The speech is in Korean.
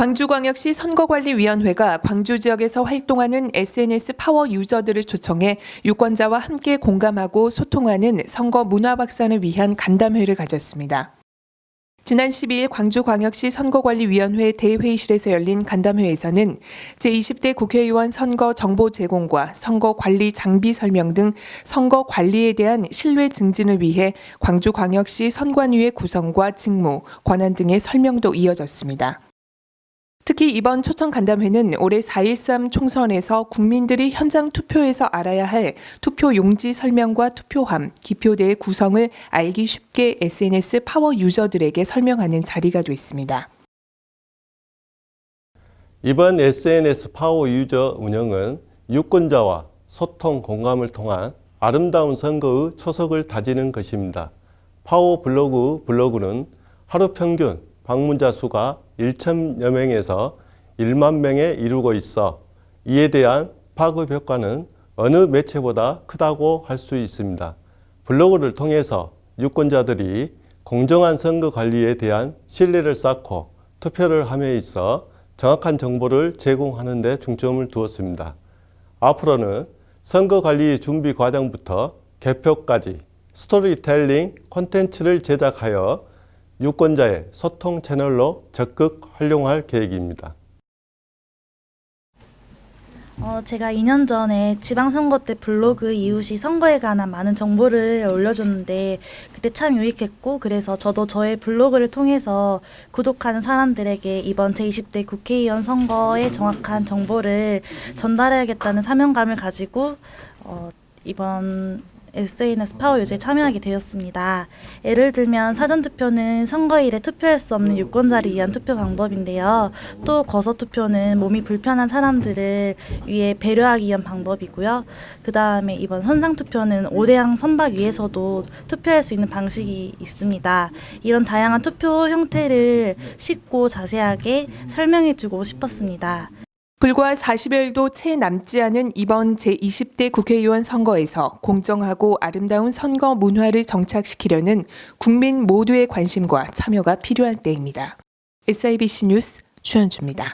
광주광역시 선거관리위원회가 광주 지역에서 활동하는 SNS 파워 유저들을 초청해 유권자와 함께 공감하고 소통하는 선거 문화 확산을 위한 간담회를 가졌습니다. 지난 12일 광주광역시 선거관리위원회 대회의실에서 열린 간담회에서는 제20대 국회의원 선거 정보 제공과 선거 관리 장비 설명 등 선거 관리에 대한 신뢰 증진을 위해 광주광역시 선관위의 구성과 직무, 권한 등의 설명도 이어졌습니다. 특히 이번 초청 간담회는 올해 4.13 총선에서 국민들이 현장 투표에서 알아야 할 투표 용지 설명과 투표함, 기표대의 구성을 알기 쉽게 SNS 파워 유저들에게 설명하는 자리가 됐습니다. 이번 SNS 파워 유저 운영은 유권자와 소통, 공감을 통한 아름다운 선거의 초석을 다지는 것입니다. 파워 블로그는 하루 평균 방문자 수가 1,000여 명에서 1만 명에 이르고 있어 이에 대한 파급 효과는 어느 매체보다 크다고 할 수 있습니다. 블로그를 통해서 유권자들이 공정한 선거 관리에 대한 신뢰를 쌓고 투표를 함에 있어 정확한 정보를 제공하는 데 중점을 두었습니다. 앞으로는 선거 관리 준비 과정부터 개표까지 스토리텔링 콘텐츠를 제작하여 유권자의 소통 채널로 적극 활용할 계획입니다. 제가 2년 전에 지방선거 때 블로그 이웃이 선거에 관한 많은 정보를 올려줬는데 그때 참 유익했고, 그래서 저도 저의 블로그를 통해서 구독하는 사람들에게 이번 제20대 국회의원 선거의 정확한 정보를 전달해야겠다는 사명감을 가지고 이번 SNS 파워 유저에 참여하게 되었습니다. 예를 들면 사전투표는 선거일에 투표할 수 없는 유권자를 위한 투표 방법인데요. 또 거소투표는 몸이 불편한 사람들을 위해 배려하기 위한 방법이고요. 그 다음에 이번 선상투표는 5대양 선박 위에서도 투표할 수 있는 방식이 있습니다. 이런 다양한 투표 형태를 쉽고 자세하게 설명해주고 싶었습니다. 불과 40여일도 채 남지 않은 이번 제20대 국회의원 선거에서 공정하고 아름다운 선거 문화를 정착시키려는 국민 모두의 관심과 참여가 필요한 때입니다. SIBC 뉴스 주현주입니다.